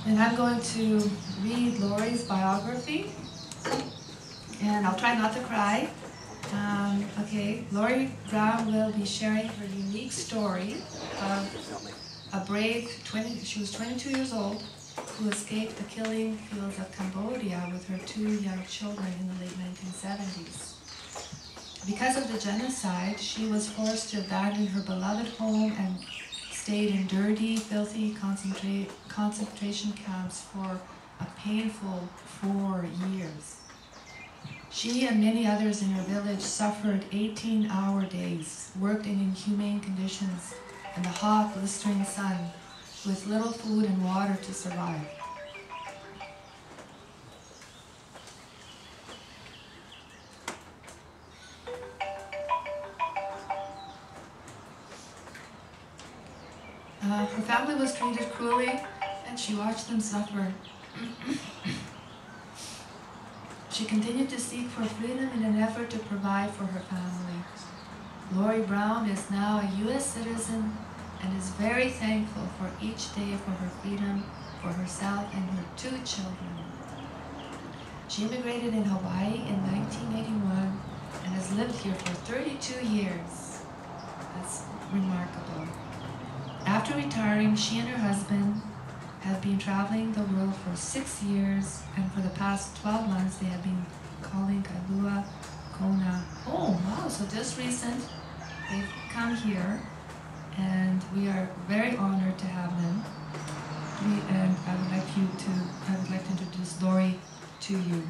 And I'm going to read Lori's biography, and I'll try not to cry. Okay, Lori Brown will be sharing her unique story of a brave she was 22 years old, who escaped the killing fields of Cambodia with her 2 young children in the late 1970s. Because of the genocide, she was forced to abandon her beloved home and stayed in dirty, filthy concentration camps for a painful 4 years. She and many others in her village suffered 18-hour days, worked in inhumane conditions in the hot, blistering sun, with little food and water to survive. Her family was treated cruelly, and she watched them suffer. She continued to seek for freedom in an effort to provide for her family. Lori Brown is now a U.S. citizen and is very thankful for each day for her freedom, for herself and her 2 children. She immigrated in Hawaii in 1981 and has lived here for 32 years. That's remarkable. After retiring, she and her husband have been traveling the world for 6 years, and for the past 12 months they have been calling Kailua, Kona. Oh wow, so just recent, they've come here, and we are very honored to have them. And I would like to introduce Lori to you.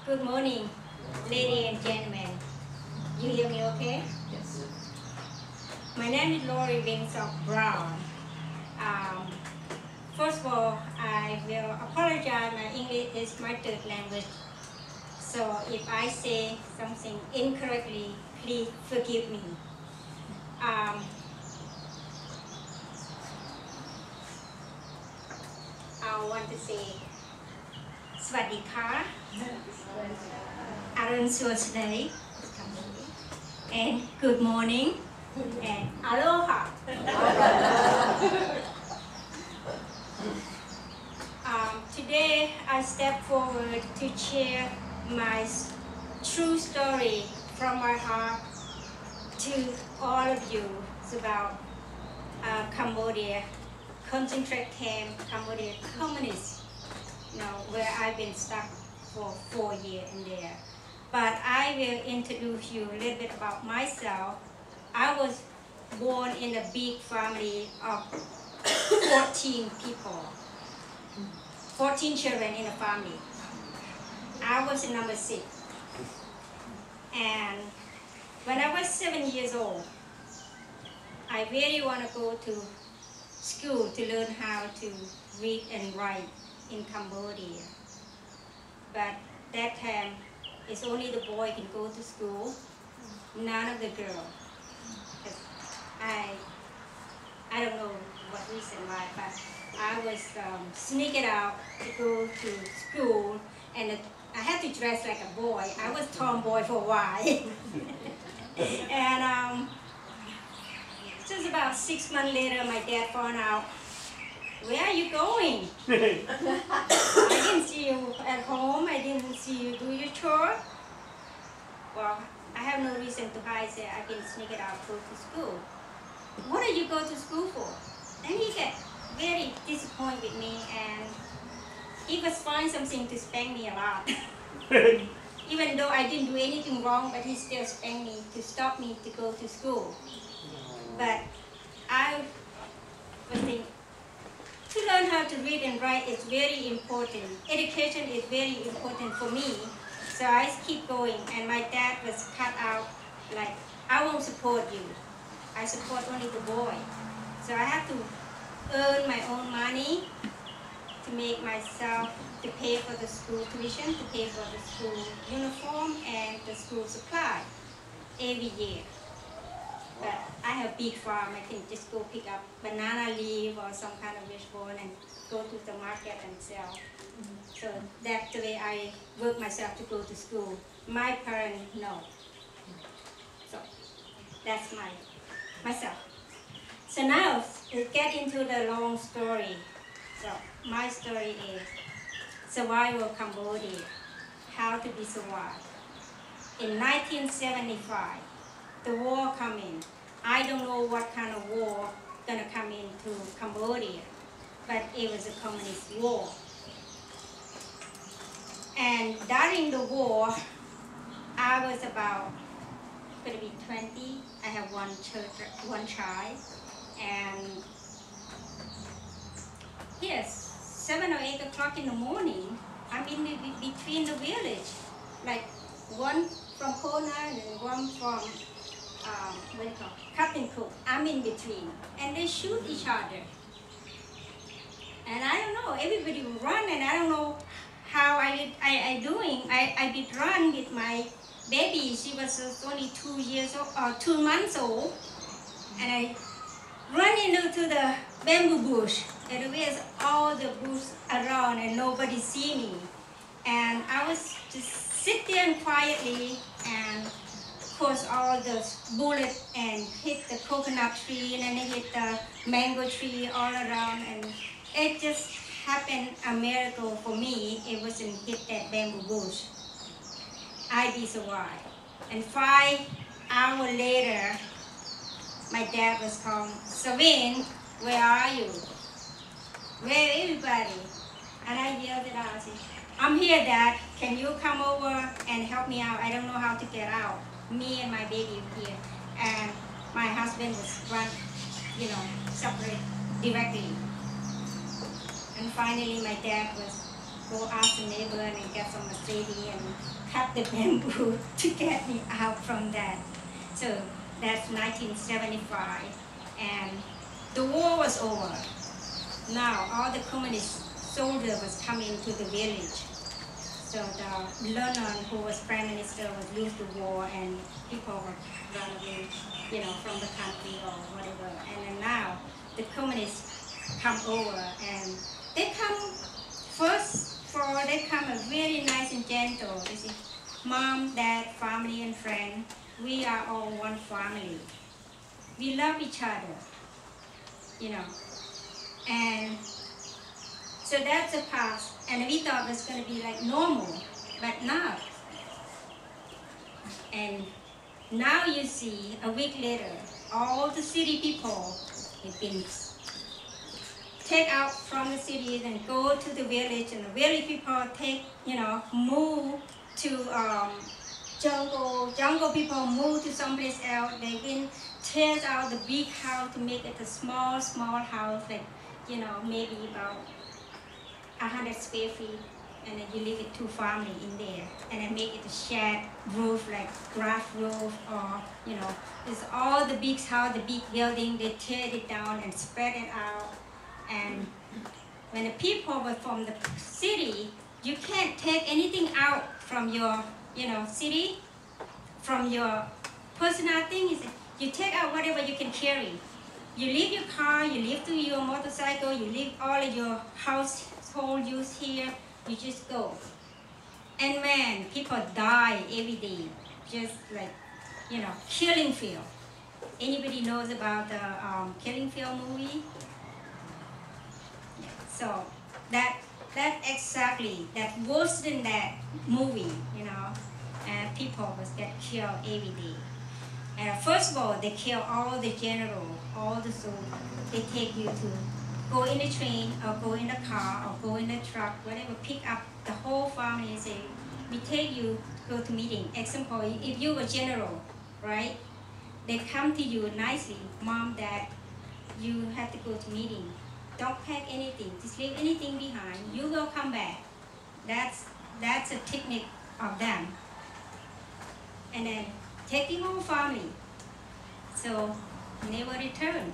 Good morning, ladies and gentlemen. You hear me okay? Yes. My name is Lori Brown. First of all, I will apologize. My English is my 3rd language. So if I say something incorrectly, please forgive me. I want to say Swadika, Arun Suwasnei, and good morning, and aloha. Today I step forward to share my true story from my heart to all of you. It's about Cambodia, concentrated camp, Cambodia communist, where I've been stuck for 4 years in there. But I will introduce you a little bit about myself. I was born in a big family of 14 people, 14 children in a family. I was number 6. And when I was 7 years old, I really want to go to school to learn how to read and write in Cambodia. But that time, it's only the boy can go to school, none of the girl. I don't know what reason why, but I was sneaking out to go to school, and I had to dress like a boy. I was tomboy for a while. And just about 6 months later, my dad found out, "Where are you going? I didn't see you at home. I didn't see you do your chore." Well, I have no reason to hide. Say I can sneak it out, go to school. "What do you go to school for?" Then he get very disappointed with me, and he was find something to spank me a lot. Even though I didn't do anything wrong, but he still spanked me to stop me to go to school. But I was thinking, to learn how to read and write is very important. Education is very important for me. So I keep going, and my dad was cut out, like, "I won't support you. I support only the boy." So I have to earn my own money to make myself, to pay for the school tuition, to pay for the school uniform and the school supply every year. But I have big farm. I can just go pick up banana leaf or some kind of vegetable and go to the market and sell. So that's the way I work myself to go to school. My parents know. So That's myself. So now, let's get into the long story. So my story is survival Cambodia, how to be survived. In 1975, the war come in. I don't know what kind of war gonna come into Cambodia, but it was a communist war. And during the war, I was about, gonna be 20. I have one child, and yes, 7 or 8 o'clock in the morning, I'm in between the village, like one from Kona and one from what do you call Captain Cook. I'm in between, and they shoot each other. And I don't know, everybody will run, and I don't know how I doing. I did run with my baby. She was only 2 years old, or 2 months old, and I run into the bamboo bush. And there's all the bush around, and nobody see me. And I was just sit there and quietly, and of course all the bullets and hit the coconut tree, and then it hit the mango tree all around, and it just happened a miracle for me. It wasn't hit that bamboo bush. I be survived. And 5 hours later, my dad was called, Savin, where are you? Where everybody? And I yelled it out, I said, I'm here, Dad. Can you come over and help me out? I don't know how to get out. Me and my baby here. And my husband was run, separate directly. And finally, my dad was go ask the neighbor and get some Mercedes and cut the bamboo to get me out from that. So that's 1975, and the war was over. Now all the communist soldiers was coming to the village. So the Lenin, who was prime minister, was lose the war, and people would run away, from the country or whatever. And then now the communists come over, and they come they come very nice and gentle. You see, mom, dad, family, and friend. We are all one family. We love each other, And so that's the past. And we thought it was going to be like normal, but not. And now you see, a week later, all the city people have been take out from the cities and go to the village, and the village people move to jungle people move to someplace else. They've been tear out the big house to make it a small house, like, maybe about 100 square feet, and then you leave it 2 families in there, and then make it a shed roof, like grass roof, or, it's all the big house, the big building, they tear it down and spread it out. And when the people were from the city, you can't take anything out from your, city, from your personal things. You take out whatever you can carry. You leave your car, you leave your motorcycle, you leave all of your household use here, you just go. And man, people die every day, just like, killing field. Anybody knows about the Killing Field movie? So that exactly, that worse than that movie, and people was get killed every day. And first of all, they kill all the general, all the soldiers. They take you to go in the train, or go in the car, or go in the truck, whatever, pick up the whole family and say, we take you to go to meeting. Example, if you were general, right? They come to you nicely, mom, dad, you have to go to meeting. Don't pack anything, just leave anything behind. You will come back. That's a technique of them. And then take the whole family. So never return.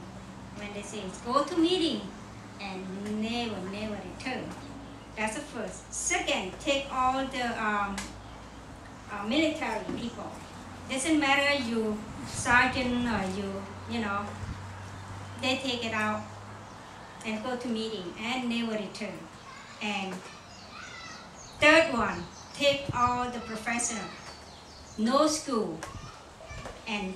When they say go to meeting, and never return. That's the first. Second, take all the military people. Doesn't matter you sergeant or you they take it out and go to meeting and never return. And third one, take all the professional, no school, and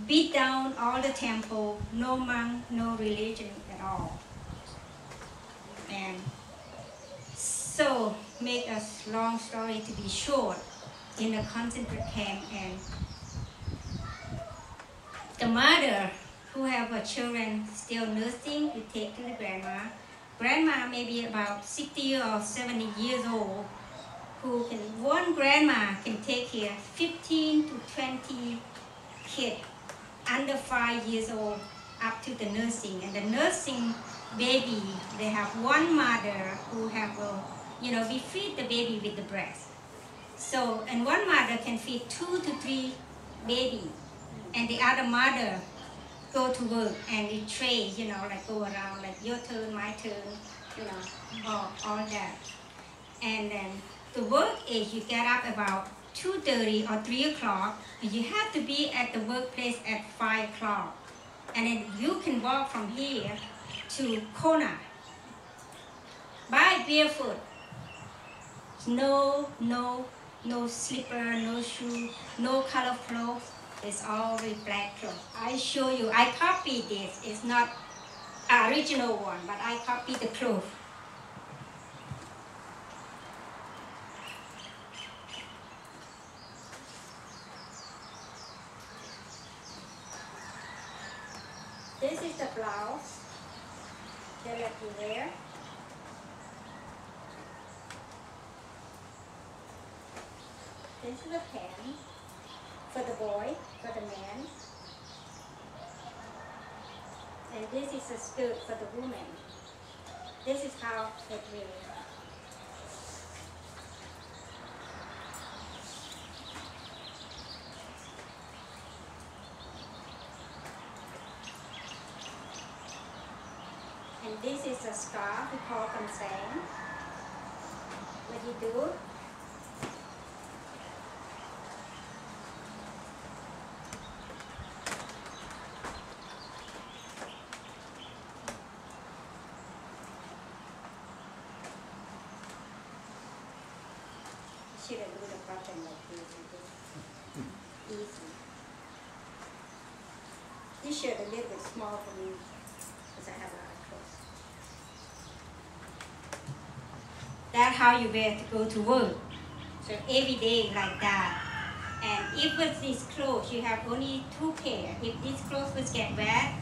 beat down all the temple, no monk, no religion at all. And so, make a long story to be short, in a concentrated camp, and the mother who have her children still nursing, we take to the grandma. Grandma may be about 60 or 70 years old, one grandma can take care 15 to 20 kids under 5 years old up to the nursing. And the nursing baby, they have one mother who have we feed the baby with the breast. So, and one mother can feed 2 to 3 babies, and the other mother go to work and it trade, like go around, like your turn, my turn, all that. And then the work is you get up about 2:30 or 3 o'clock, and you have to be at the workplace at 5 o'clock. And then you can walk from here to Kona by barefoot. No slipper, no shoe, no color clothes. It's all with black clothes. I show you, I copied this. It's not original one, but I copied the clothes. This is the blouse they let you wear. This is the pants for the boy, for the man. And this is a skirt for the woman. This is how it really. And this is a scarf we call kansang. What you do? Shouldn't do the button like this. Easy. This shirt a little bit small for me because I have a lot of clothes. That's how you wear to go to work. So every day like that. And if with these clothes, you have only 2 pair. If these clothes will get wet,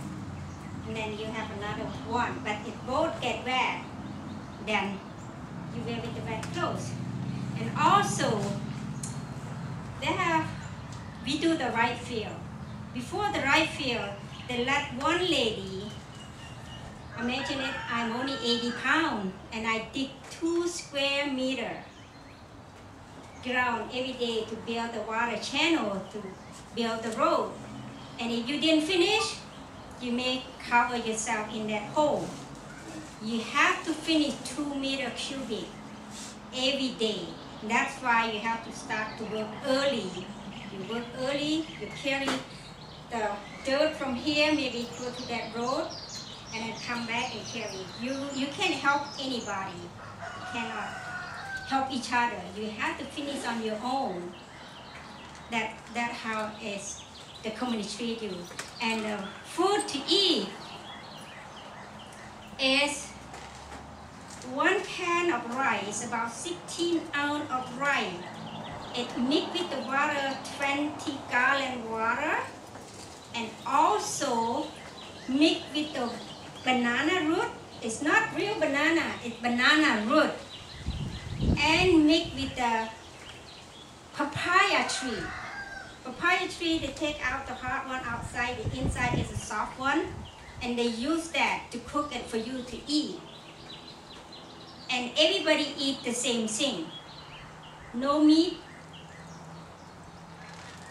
and then you have another one. But if both get wet, then you wear with the wet clothes. And also, we do the right field. Before the right field, they let one lady, imagine it, I'm only 80 pounds, and I dig 2 square meters ground every day to build the water channel, to build the road. And if you didn't finish, you may cover yourself in that hole. You have to finish 2 meter cubic every day. That's why you have to start to work early. You work early, you carry the dirt from here, maybe go to that road, and then come back and carry it. You can't help anybody. You cannot help each other. You have to finish on your own. That's how is the community treat you. And the food to eat is 1 pan of rice, about 16 ounces of rice. It mixed with the water, 20 gallon water, and also mixed with the banana root. It's not real banana, it's banana root. And mixed with the papaya tree. Papaya tree, they take out the hard one outside, the inside is a soft one, and they use that to cook it for you to eat. And everybody eat the same thing. No meat.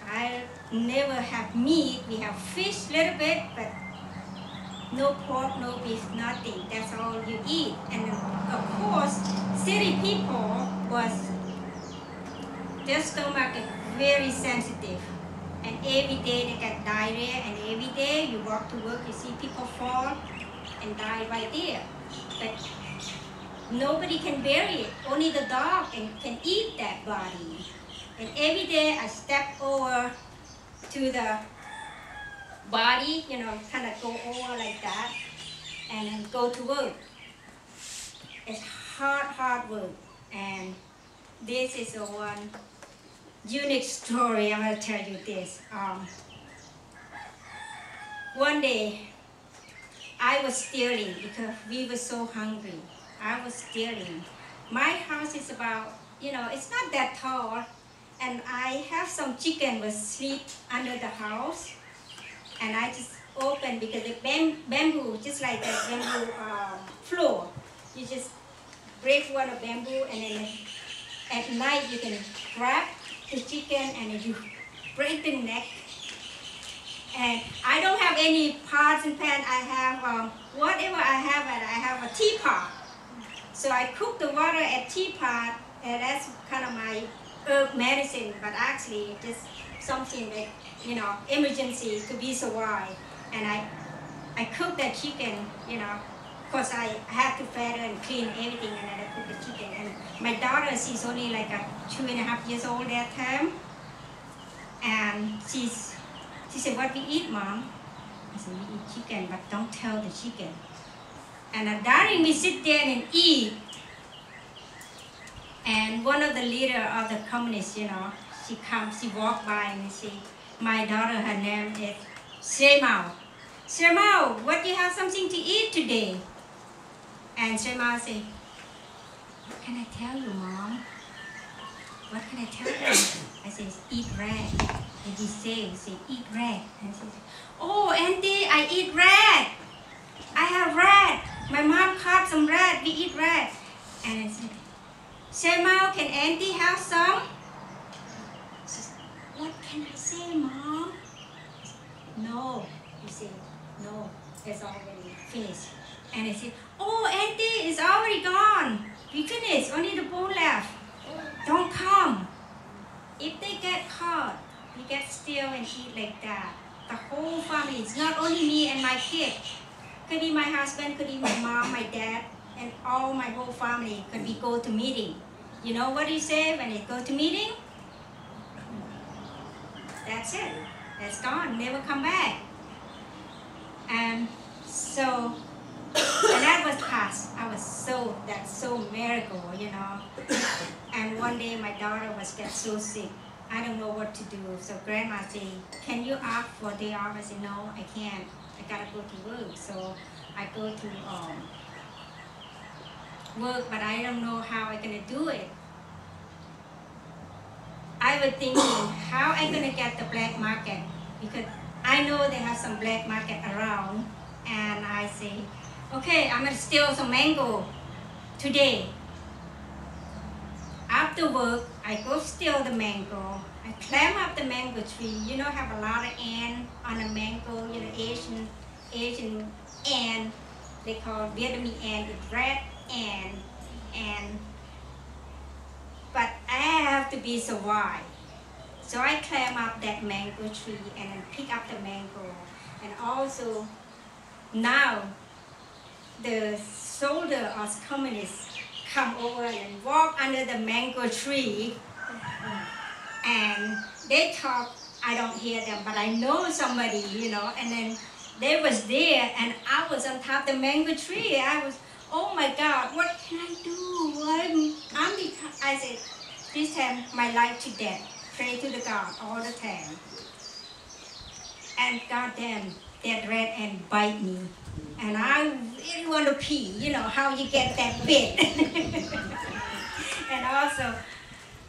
I never have meat. We have fish a little bit, but no pork, no beef, nothing. That's all you eat. And of course, city people their stomach is very sensitive. And every day they get diarrhea, and every day you walk to work, you see people fall and die right there. But nobody can bury it. Only the dog can eat that body. And every day I step over to the body, you know, kind of go over like that, and then go to work. It's hard work. And this is the one unique story. I'm gonna tell you this. One day, I was stealing because we were so hungry. I was stealing. My house is about, you know, it's not that tall, and I have some chicken was sleep under the house, and I just opened because the bamboo, just like that bamboo floor, you just break one of bamboo, and then at night you can grab the chicken and then you break the neck. And I don't have any pots and pans. I have whatever I have a teapot. So I cook the water at teapot, and that's kind of my herb medicine, but actually just something that, you know, emergency to be survived. And I cook that chicken, you know, because I have to feather and clean everything, and then I cook the chicken. And my daughter, she's only like 2.5 years old that time, and she said, "What we eat, Mom?" I said, "We eat chicken, but don't tell the chicken." And during we sit there and eat, and one of the leader of the communists, you know, she walked by and she, my daughter, her name is Shemao. Shemao, what do you have something to eat today? And Shemao said, "What can I tell you, Mom? What can I tell you?" I said, "Eat rat." And he said, "Eat rat." And she said, "Oh, Auntie, I eat rat. I have rat. My mom caught some rat. We eat rat." And I said, "Shemao, can Auntie have some?" She said, "What can I say, Mom?" I said, "No." You say, "No, it's already finished." And I said, "Oh, Auntie, it's already gone. We finished. Only the bone left. Don't come." If they get caught, we get steal and eat like that. The whole family, it's not only me and my kid. Could be my husband, could be my mom, my dad, and all my whole family. Could we go to meeting? You know what you say when they go to meeting? That's it. That's gone. Never come back. And so, and that was past. That's so miracle, you know. And one day my daughter get so sick. I don't know what to do. So grandma said, "Can you ask for a day off?" I said, "No, I can't. I gotta go to work." So I go to work, but I don't know how I'm gonna do it. I was thinking, how I'm gonna get the black market, because I know they have some black market around. And I say, okay, I'm gonna steal some mango today. After work, I go steal the mango. I climb up the mango tree. You know, have a lot of ants on a mango. You know, Asian ant. They call Vietnamese ant. It's red ant. But I have to be survived. So I climb up that mango tree and then pick up the mango. And also, now the soldier of communists come over and walk under the mango tree, and they talk. I don't hear them, but I know somebody, you know. And then they was there, and I was on top of the mango tree. I was, oh my God, what can I do? I said, this time my life to death. Pray to the God all the time. And goddamn, that red ant bite me. And I really want to pee, you know, how you get that bit. And also,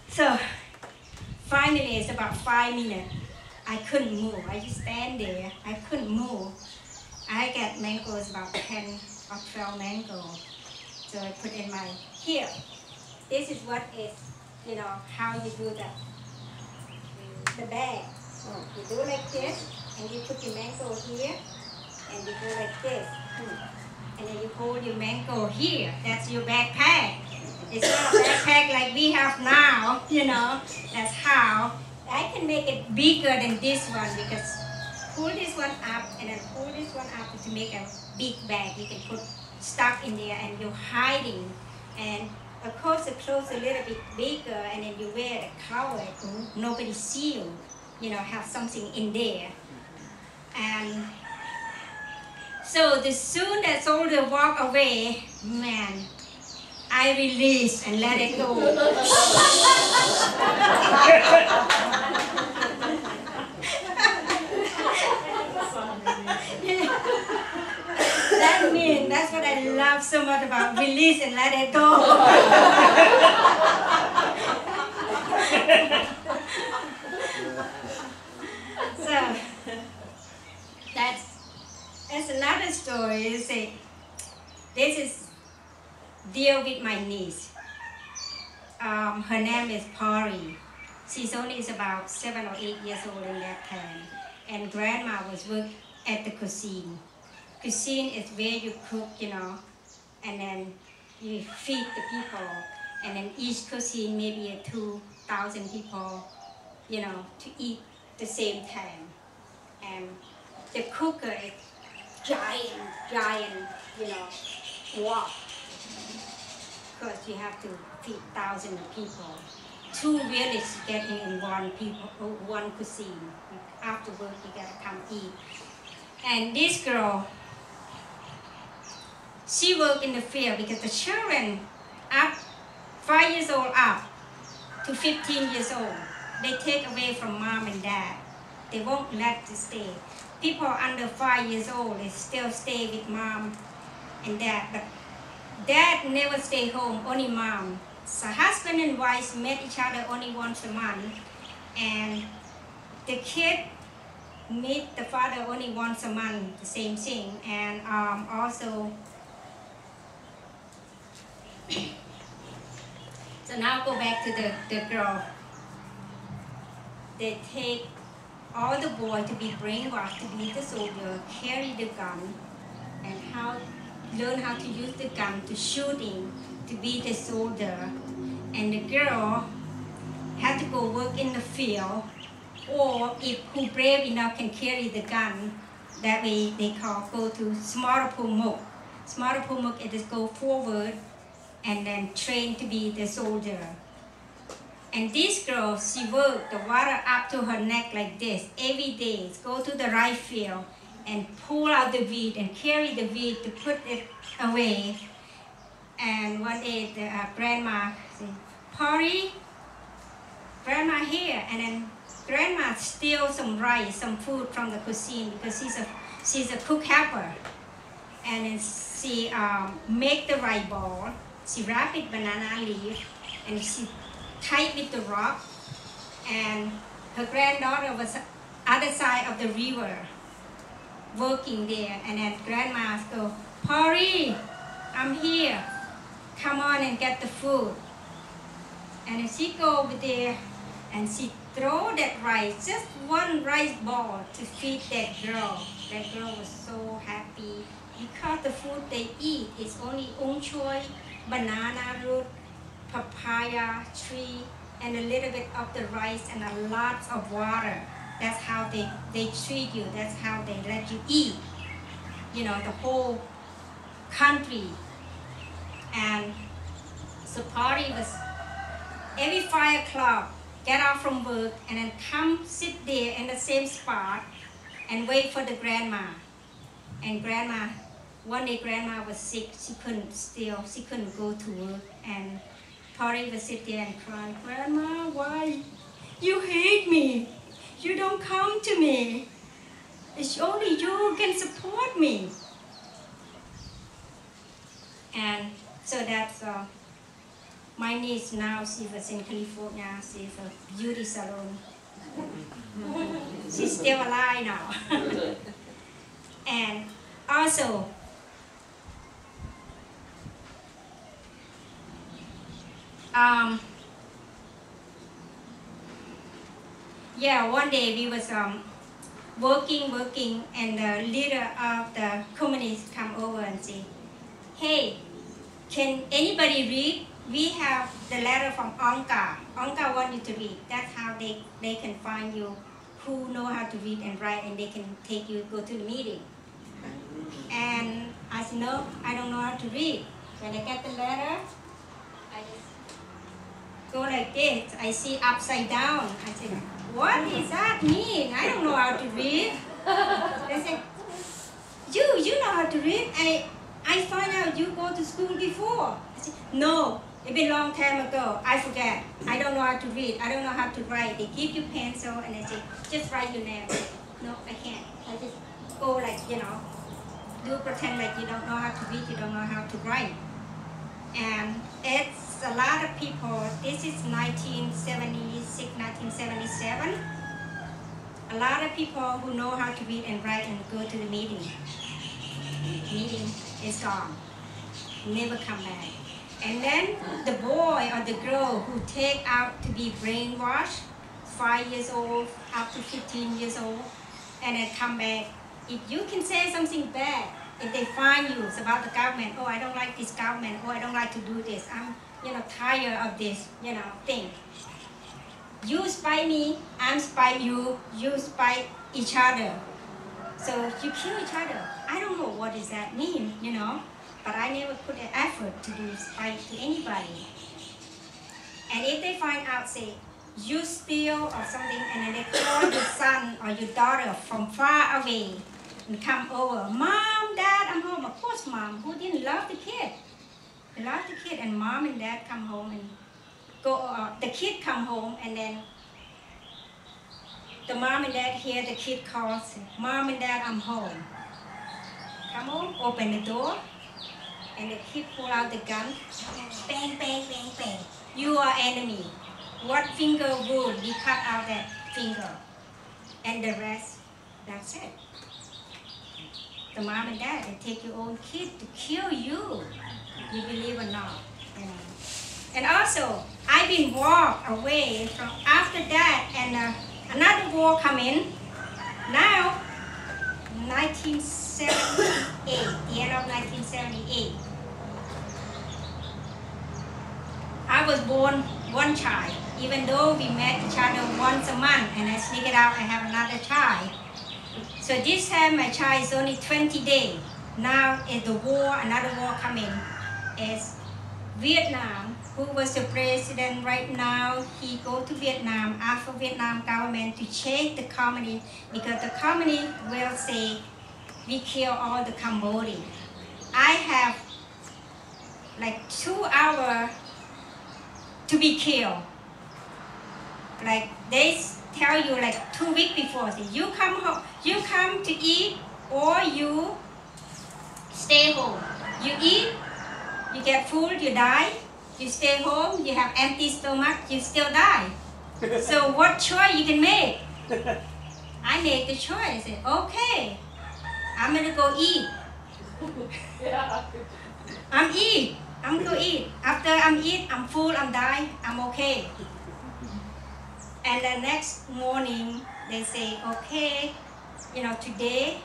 so finally it's about 5 minutes. I couldn't move. I just stand there. I couldn't move. I got mangoes, about 10 or 12 mangoes. So I put in my, here. This is what is, you know, how you do the bag. You do like this, and you put your mango here, and you go like this. And then you hold your mango here. That's your backpack. It's not a backpack like we have now, you know. That's how. I can make it bigger than this one, because pull this one up and then pull this one up to make a big bag. You can put stuff in there and you're hiding. And of course the clothes a little bit bigger, and then you wear a cover. Nobody see you, you know, have something in there. And So the soon that soldier walk away, man, I release and let it go. That means that's what I love so much about release and let it go. So that's another story. You see, this is deal with my niece. Her name is Pari. She's only about 7 or 8 years old in that time. And grandma was working at the cuisine. Cuisine is where you cook, and then you feed the people. And then each cuisine maybe 2,000 people, to eat the same time. And the cooker is giant, wok. Because you have to feed thousands of people. 2 villages getting in one cuisine. After work, you gotta come eat. And this girl, she worked in the field because the children up 5 years old up to 15 years old, they take away from mom and dad. They won't let them stay. People under 5 years old, they still stay with mom and dad, but dad never stay home, only mom. So husband and wife met each other only once a month, and the kid meet the father only once a month, the same thing. And also, so now go back to the girl. They take all the boys to be brainwashed to be the soldier, carry the gun, and learn how to use the gun to shooting, to be the soldier. And the girl had to go work in the field, or if who brave enough can carry the gun, that way they go to smaller pumuk. Smaller pumuk is go forward and then train to be the soldier. And this girl, she worked the water up to her neck like this every day. Go to the rice field and pull out the wheat and carry the wheat to put it away. And one day the grandma said, Pari, grandma here. And then grandma steals some rice, some food from the cuisine because she's a cook helper. And then she make the rice ball. She wrap it banana leaf and she tied with the rock. And her granddaughter was other side of the river working there. And then grandma go, Pari, I'm here. Come on and get the food. And she go over there and she throw that rice, just one rice ball to feed that girl. That girl was so happy because the food they eat is only choy, banana root, papaya tree, and a little bit of the rice and a lot of water. That's how they treat you. That's how they let you eat. The whole country. And so Pari was every 5 o'clock, get out from work and then come sit there in the same spot and wait for the grandma. And one day grandma was sick, she couldn't go to work. And Pari would sit there and cry, Grandma, why? You hate me. You don't come to me. It's only you who can support me. And so that's my niece now, she was in California, she's a beauty salon. She's still alive now. And also, one day we was working, and the leader of the communists come over and say, hey, can anybody read? We have the letter from Anka. Anka want you to read. That's how they can find you who know how to read and write, and they can take you, go to the meeting. And I said, no, I don't know how to read. When I get the letter, I just go like this. I see upside down. I said, what does that mean? I don't know how to read. They said, you know how read? I find out you go to school before. I said, no, it's been a long time ago. I forget. I don't know how to read. I don't know how to write. They give you pencil and they say, just write your name. No, I can't. I just go like, do pretend like you don't know how to read, you don't know how to write. And it's a lot of people. This is 1976, 1977. A lot of people who know how to read and write and go to the meeting. Meeting is gone. Never come back. And then the boy or the girl who take out to be brainwashed, 5 years old up to 15 years old, and then come back. If you can say something bad, if they find you, it's about the government. Oh, I don't like this government. Oh, I don't like to do this. I'm, tired of this, thing. You spite me, I'm spite you. You spite each other. So you kill each other. I don't know what does that mean, but I never put an effort to do spite to anybody. And if they find out, say, you steal or something, and then they call your son or your daughter from far away and come over. Mom, Dad, I'm home. Of course, Mom, who didn't love the kid? They love the kid, and Mom and Dad come home and the kid come home, and then the mom and dad hear the kid calls, Mom and Dad, I'm home. Come home, open the door, and the kid pull out the gun. Bang, bang, bang, bang. You are enemy. What finger would be cut out that finger? And the rest, that's it. The mom and dad, they take your own kid to kill you. You believe or not? And also, I've been walked away from after that, and another war come in. Now, 1978, the end of 1978. I was born one child, even though we met each other once a month, and I sneak it out, I have another child. So this time my child is only 20 days. Now is the war, another war coming. Is Vietnam, who was the president right now, he go to Vietnam, ask for Vietnam government to change the communist, because the communist will say, we kill all the Cambodians. I have like 2 hours to be killed. Like they tell you like 2 weeks before, say, you come home, you come to eat, or you stay home. You eat, you get food, you die. You stay home, you have empty stomach, you still die. So what choice you can make? I made the choice. I said, okay, I'm gonna go eat. I'm gonna eat. After I'm eat, I'm full, I'm die, I'm okay. And the next morning, they say, okay, today,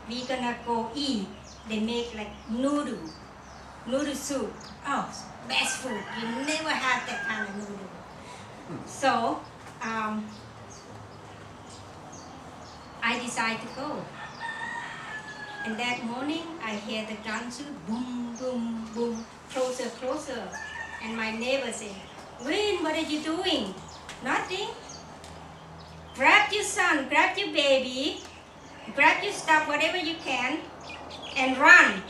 we're gonna go eat. They make like noodle soup. Oh, best food. You never had that kind of noodle. So, I decided to go. And that morning, I hear the gun shoot, boom, boom, boom, closer, closer. And my neighbor said, Win, what are you doing? Nothing. Grab your son, grab your baby, grab your stuff, whatever you can, and run.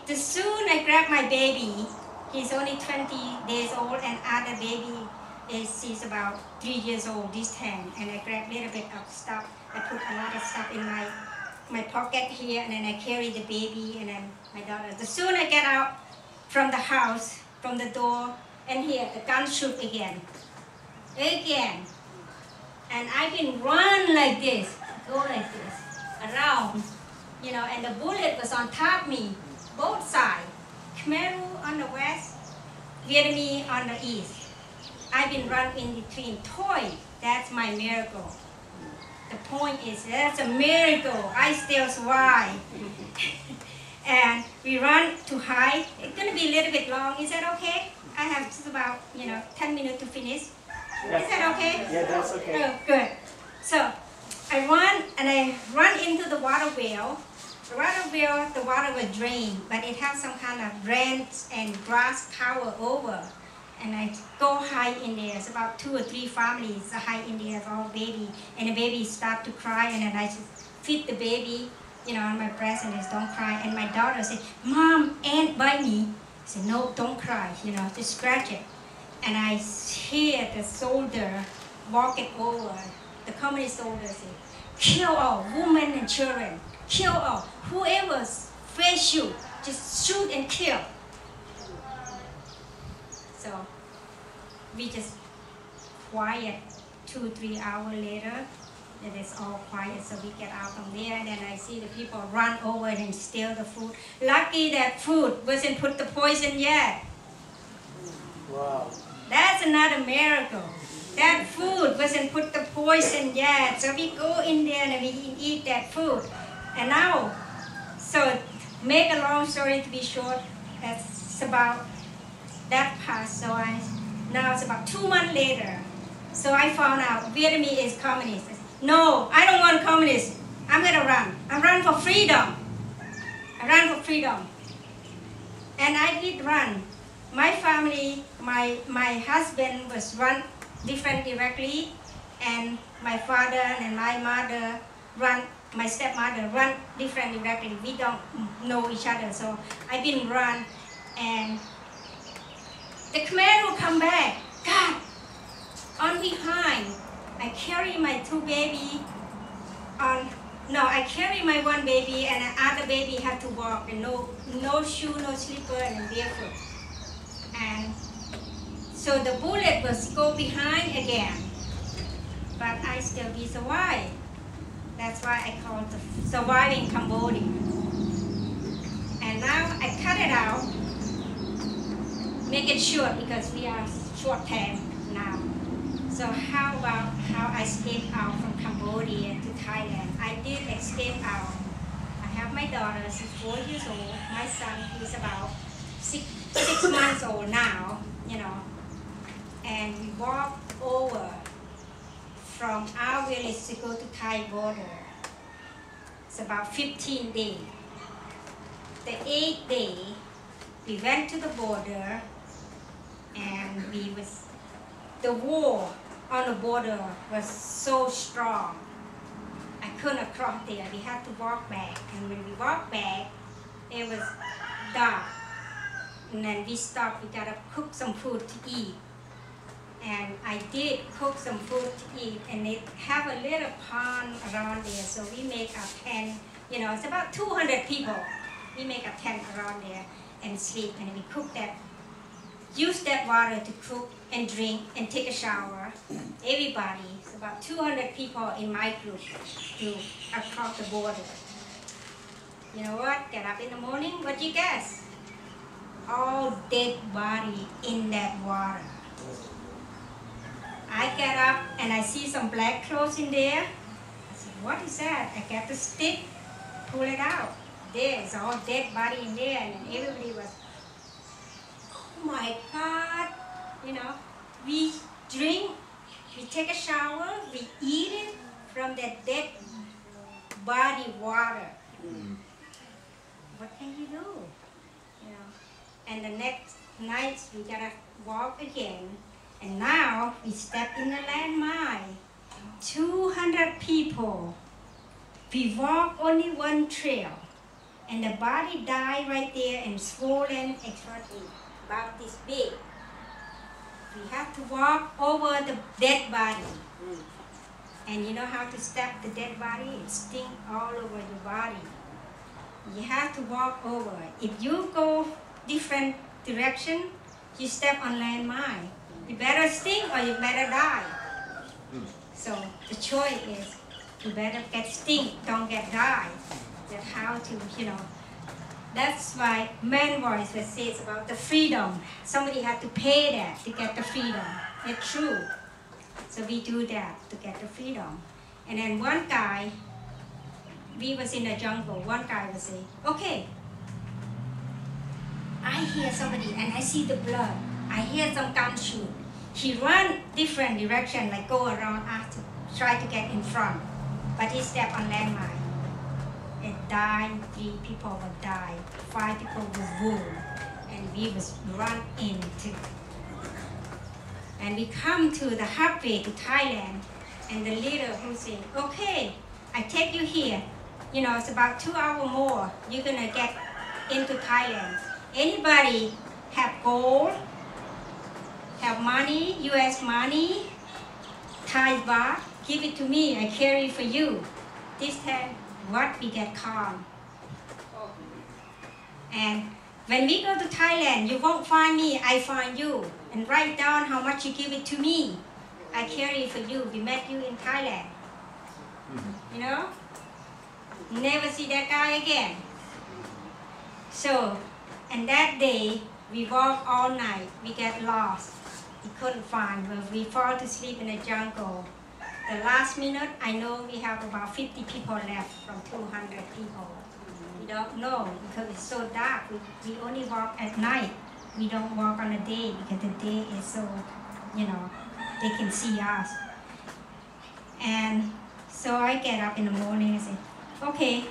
The soon I grab my baby, he's only 20 days old, and other baby she's about 3 years old this time. And I grab a little bit of stuff. I put a lot of stuff in my pocket here, and then I carry the baby and then my daughter. The soon I get out from the house, from the door, and here the gun shoot again. And I've been run like this, go like this, around, and the bullet was on top of me, both sides. Khmer on the west, Vietnamese on the east. I've been run in between. Toy, that's my miracle. The point is, that's a miracle. I still survive. And we run to hide. It's going to be a little bit long. Is that okay? I have just about, 10 minutes to finish. Yes. Is that okay? Yeah, that's okay. Oh, good. So I run into the water wheel. The water wheel, the water was drained, but it has some kind of branch and grass cover over. And I go hide in there. It's about 2 or 3 families hide in there, all baby. And the baby start to cry, and then I just feed the baby you know, on my breast and says, don't cry. And my daughter said, Mom, ant bite me. I said, no, don't cry, you know, just scratch it. And I hear the soldier walking over, the communist soldier say, kill all, women and children, kill all. Whoever face you, just shoot and kill. So we just quiet 2-3 hours later. And it's all quiet, so we get out from there, and then I see the people run over and steal the food. Lucky that food wasn't put the poison yet. Wow. That's another miracle. That food wasn't put the poison yet. So we go in there and we eat that food. And now, so make a long story to be short, that's about that past. So now it's about 2 months later. So I found out Vietnamese is communist. No, I don't want communists. I'm gonna run. I run for freedom. I ran for freedom. And I did run. My family, my husband was run different directly, and my father and my mother run, my stepmother run different directly. We don't know each other, so I didn't run. And the Khmer will come back. God, on behind. I carry my 2 baby on, no, I carry my 1 baby and the other baby had to walk and no shoe, no slipper and barefoot. And so the bullet was go behind again, but I still be survive. That's why I call it the surviving Cambodia. And now I cut it out, make it short because we are short time now. So how about how I escaped out from Cambodia to Thailand? I did escape out. I have my daughter, she's 4 years old. My son, he's about 6 months old now, you know. And we walked over from our village to go to Thai border. It's about 15 days. The 8th day, we went to the border, and the war on the border was so strong. I couldn't cross there. We had to walk back. And when we walked back, it was dark. And then we stopped. We gotta cook some food to eat. And I did cook some food to eat. And they have a little pond around there. So we make a tent. You know, it's about 200 people. We make a tent around there and sleep. And we cook that. Use that water to cook and drink and take a shower. Everybody, it's about 200 people in my group to across the border. You know what? Get up in the morning, what you guess? All dead body in that water. I get up and I see some black clothes in there. I said, what is that? I get the stick, pull it out. There's all dead body in there, and everybody was, oh my God, you know, we drink, we take a shower, we eat it from that dead body water. What can you do? You know, and the next night we gotta walk again, and now we step in the landmine. 200 people. We walk only 1 trail, and the body died right there and swollen extremely. About this big. We have to walk over the dead body. And you know how to step the dead body? It stinks all over your body. You have to walk over. If you go different direction, you step on landmine. You better stink or you better die. So the choice is you better get stink, don't get die. That's how to, you know. That's why man voice was says about the freedom. Somebody had to pay that to get the freedom. It's true. So we do that to get the freedom. And then one guy, we was in the jungle, one guy would say, okay, I hear somebody and I see the blood. I hear some gunshot. He run different direction, like go around us to try to get in front. But he stepped on landmine. It died, 3 people would die, 5 people were wounded, and we was run into. And we come to the halfway to Thailand, and the leader who said, okay, I take you here, you know, it's about 2 hours more, you're gonna get into Thailand. Anybody have gold, have money, US money, Thai baht, give it to me, I carry for you. This time, what we get calm. And when we go to Thailand, you won't find me, I find you. And write down how much you give it to me. I carry for you, we met you in Thailand. You know? Never see that guy again. So, and that day, we walked all night, we get lost. We couldn't find, well, we fall to sleep in the jungle. The last minute, I know we have about 50 people left from 200 people. We don't know because it's so dark. We only walk at night. We don't walk on the day because the day is so, you know, they can see us. And so I get up in the morning and say, okay.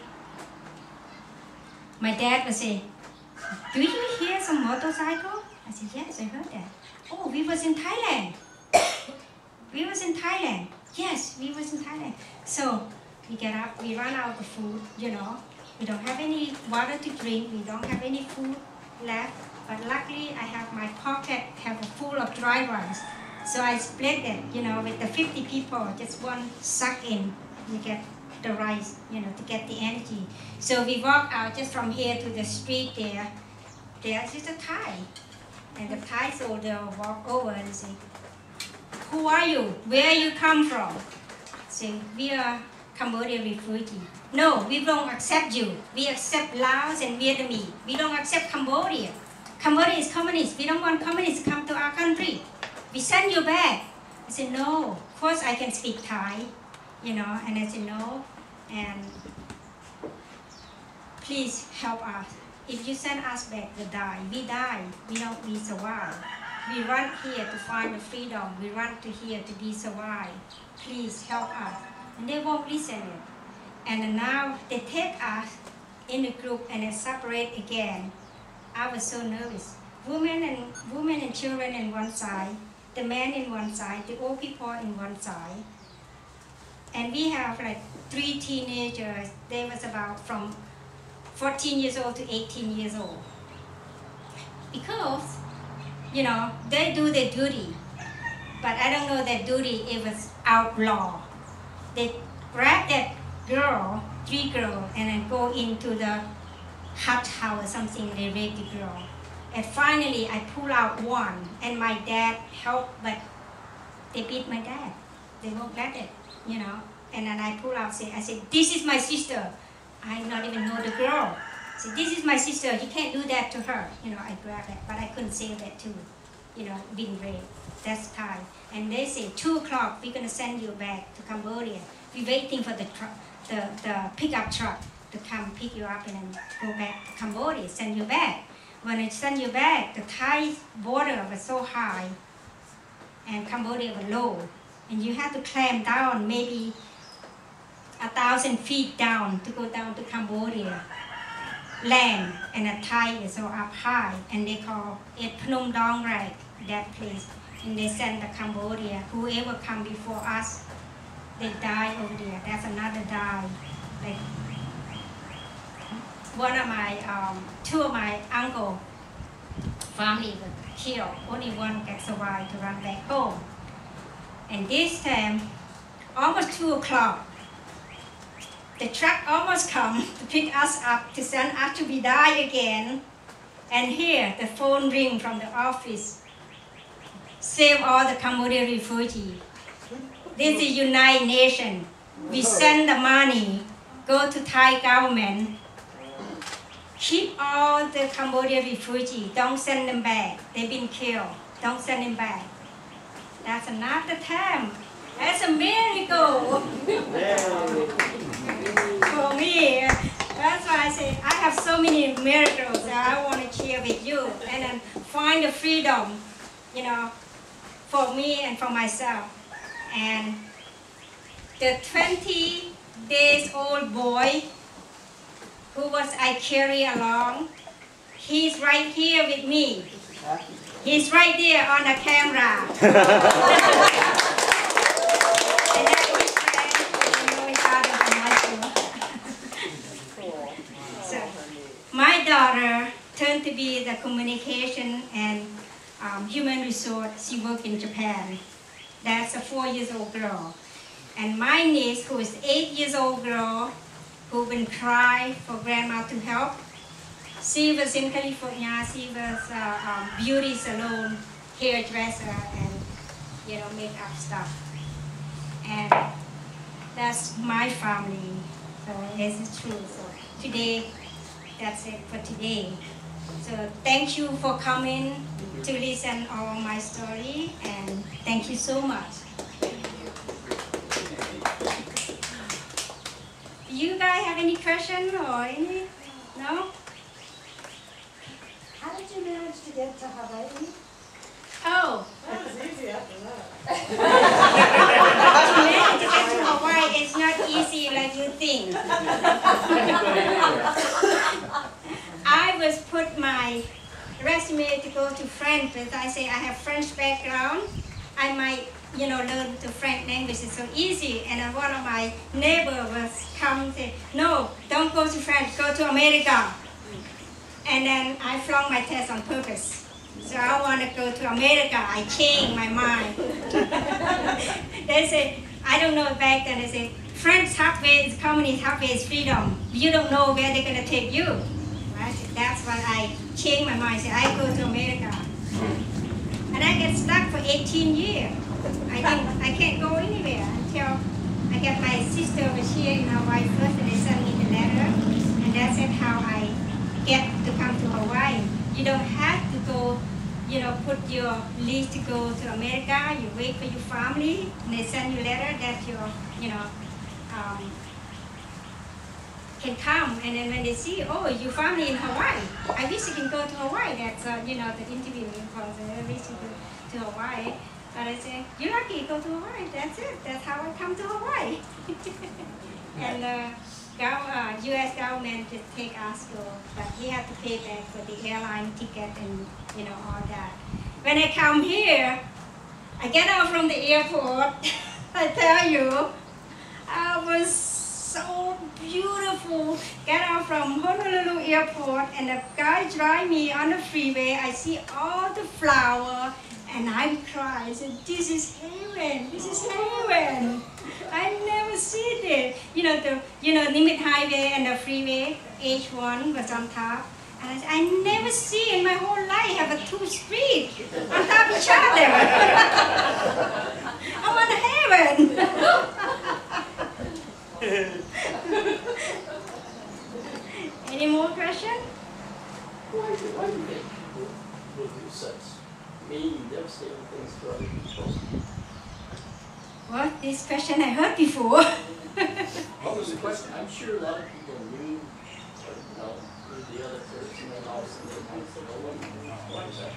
My dad would say, do you hear some motorcycle? I said, yes, I heard that. Oh, we was in Thailand. We was in Thailand. Yes, we was in Thailand. So we get up, we run out of food, you know. We don't have any water to drink. We don't have any food left. But luckily, I have my pocket full of dry rice. So I split it, you know, with the 50 people, just one suck in. We get the rice, you know, to get the energy. So we walk out just from here to the street there. There's just a Thai. And the Thai soldier walk over and say, who are you? Where you come from? Say, we are Cambodian refugee. No, we don't accept you. We accept Laos and Vietnamese. We don't accept Cambodia. Cambodia is communist. We don't want communists to come to our country. We send you back. I said, no, of course I can speak Thai, you know, and I said, no, and please help us. If you send us back, we die. We survive. We run here to find the freedom. We run to here to be survived. Please help us. And they won't listen. And now they take us in a group and they separate again. I was so nervous. Women and children in one side, the men in one side, the old people in one side. And we have like 3 teenagers. They was about from 14 years old to 18 years old. Because, you know, they do their duty. But I don't know their duty, it was outlaw. They grab that girl, 3 girls, and then go into the hut house or something, they rape the girl. And finally, I pull out one, and my dad helped, but they beat my dad. They won't let it, you know. And then I pull out, I said, this is my sister. I not even know the girl. I said, this is my sister, you can't do that to her. You know, I grabbed it, but I couldn't say that too. You know, being raped, that's Thai. And they say, 2 o'clock, we're gonna send you back to Cambodia. We're waiting for the pickup truck to come pick you up and then go back to Cambodia, send you back. When I send you back, the Thai border was so high and Cambodia was low. And you have to climb down maybe 1,000 feet down to go down to Cambodia land. And the Thai is so up high and they call it Phnom Dong Rai, that place. And they send the Cambodia, whoever come before us, they die over there. That's another die. Like one of my, 2 of my uncle family were killed. Only one got survived to run back home. And this time, almost 2 o'clock, the truck almost come to pick us up to send us to be die again. And here, the phone ring from the office. Save all the Cambodian refugees. This is United Nations. We send the money, go to Thai government, keep all the Cambodian refugees, don't send them back. They've been killed, don't send them back. That's another time. That's a miracle. For me, that's why I say I have so many miracles that I want to share with you and then find the freedom, you know, for me and for myself. And the 20 days old boy who was I carry along, he's right here with me. He's right there on the camera. And that's my friend, I know his father from high school. daughter turned to be the communication and human resource. She worked in Japan. That's a 4-year-old girl. And my niece, who is 8-year-old girl, who been trying for grandma to help. She was in California. She was a beauty salon hairdresser and makeup stuff. And that's my family. So it's true. So today, that's it for today. So thank you for coming to listen all my story, and thank you so much. You guys have any question or any? No? How did you manage to get to Hawaii? Oh. That was easy after that. To manage to get to Hawaii, it's not easy like you think. I was put my resume to go to France, but I say I have French background. I might, learn the French language. It's so easy. And one of my neighbors was come and say, no, don't go to France, go to America. And then I flunked my test on purpose. So I want to go to America. I changed my mind. They say, I don't know back then. They say, French halfway is communist, halfway is freedom. You don't know where they're going to take you. Right? That's why I changed my mind. I said, I go to America. And I get stuck for 18 years. I can't go anywhere until I get my sister was here in Hawaii first, and they sent me the letter. And that's it how I get to come to Hawaii. You don't have to go, put your list to go to America. You wait for your family, and they send you a letter that you, can come. And then when they see, oh, your family in Hawaii, I wish you can go to Hawaii. That's, the interview process. I wish you go to Hawaii. But I say, you're lucky, go to Hawaii. That's it. That's how I come to Hawaii. And U.S. government just take us to, but he had to pay back for the airline ticket and all that. When I come here, I get out from the airport. I tell you, I was so beautiful. Get out from Honolulu airport, and the guy drive me on the freeway. I see all the flower, and I cry. I said, "This is heaven. This is heaven." I never seen it. Limit highway and the freeway, H1 was on top. And I said, I never see in my whole life have a 2 streets on top of each other. I'm on heaven. Any more questions? Why do you think people will do such mean, devastating things to other people? What? This question I heard before. What was the question? I'm sure a lot of people knew, the other person, and all of a sudden they might say, oh, what is that?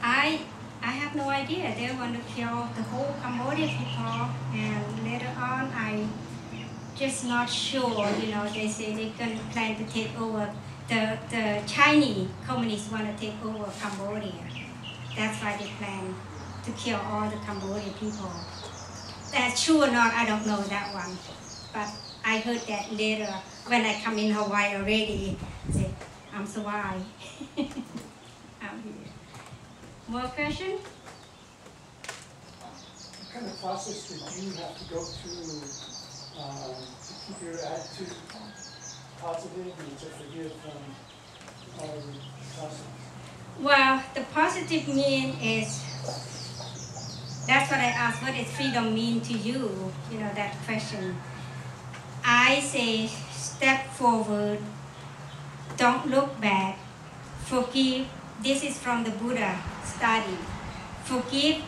I have no idea. They want to kill the whole Cambodian people, and later on, I just not sure. They say they can plan to take over. The Chinese communists want to take over Cambodia. That's why they plan to kill all the Cambodian people. That's true or not, I don't know that one. But I heard that later when I come in Hawaii already. Say, I'm so why. I'm here. More questions? What kind of process did you have to go through to keep your attitude positive and to forgive all the process? Well, the positive mean is, that's what I asked, what does freedom mean to you? That question. I say, step forward, don't look back, forgive. This is from the Buddha study. Forgive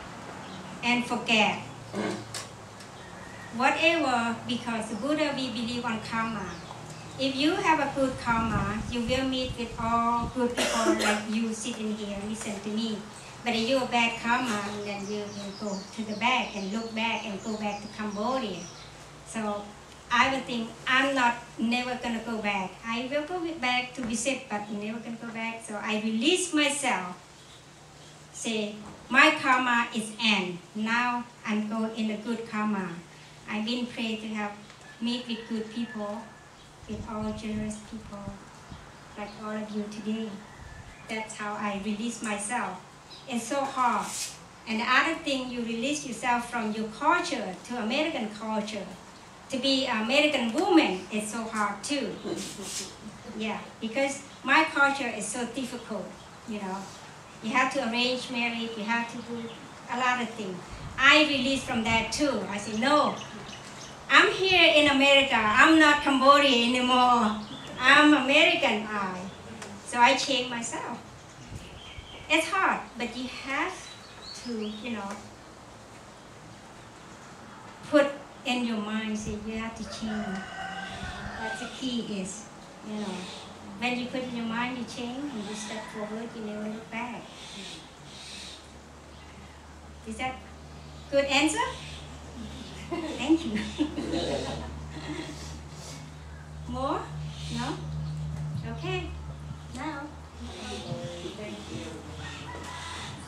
and forget. Whatever, because the Buddha, we believe on karma. If you have a good karma, you will meet with all good people like you sitting here, listen to me. But if you have bad karma, then you will go to the back and look back and go back to Cambodia. So I would think I'm never gonna go back. I will go back to visit, but never gonna go back. So I release myself. Say, my karma is end. Now I'm going in a good karma. I've been prayed to have meet with good people, with all generous people. like all of you today. That's how I release myself. It's so hard. And the other thing, you release yourself from your culture to American culture. To be an American woman is so hard too. Yeah, because my culture is so difficult, you know. You have to arrange marriage, you have to do a lot of things. I release from that too. I say, no, I'm here in America. I'm not Cambodian anymore. I'm American. So I change myself. It's hard, but you have to, you know, put in your mind, say you have to change. That's the key is, you know, when you put in your mind, you change, and you step forward, you never look back. Is that good answer? Thank you. More? No? Okay. Now.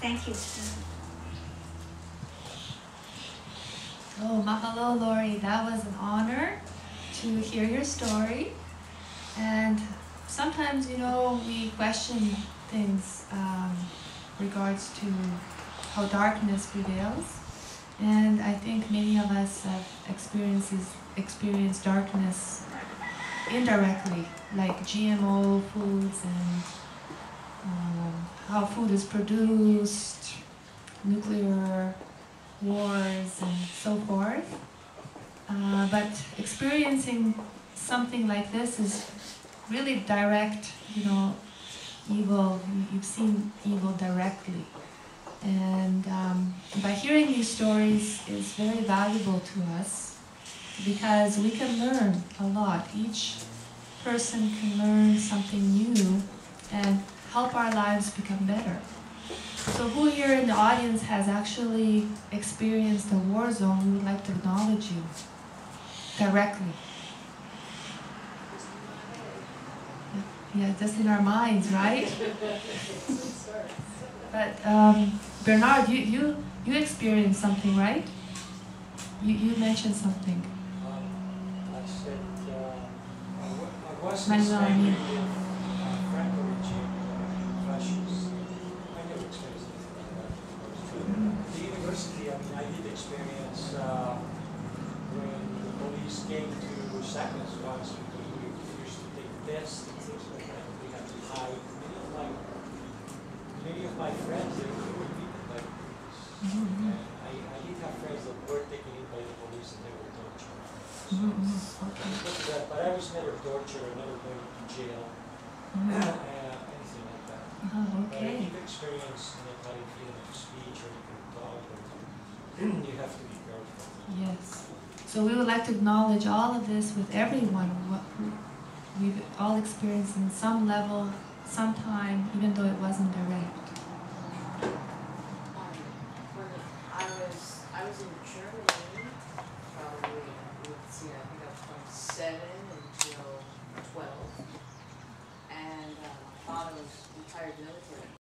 Thank you. Oh, mahalo, Lori. That was an honor to hear your story. And sometimes, you know, we question things regards to how darkness prevails. And I think many of us have experienced darkness indirectly, like GMO foods and how food is produced, nuclear wars and so forth. But experiencing something like this is really direct, you know, evil. You've seen evil directly. And by hearing these stories is very valuable to us because we can learn a lot. Each person can learn something new and help our lives become better. So who here in the audience has actually experienced a war zone, we would like to acknowledge you directly. Yeah, just in our minds, right? But Bernard, you experienced something, right? You mentioned something. I said, I was Manuel, I mean. Franco regime, fascists. I never experienced anything like that. The university, I mean, I did experience when the police came to sack us once because we used to take tests and things like that. We had to hide. Many of my friends, they were beaten by the police. And I did have friends that were taken in by the police and they were tortured. But I was never tortured, I never went to jail, anything like that. But I did experience not having freedom of speech or you can talk, or you have to be careful. Yes. So we would like to acknowledge all of this with everyone. We've all experienced in some level, sometime, even though it wasn't direct.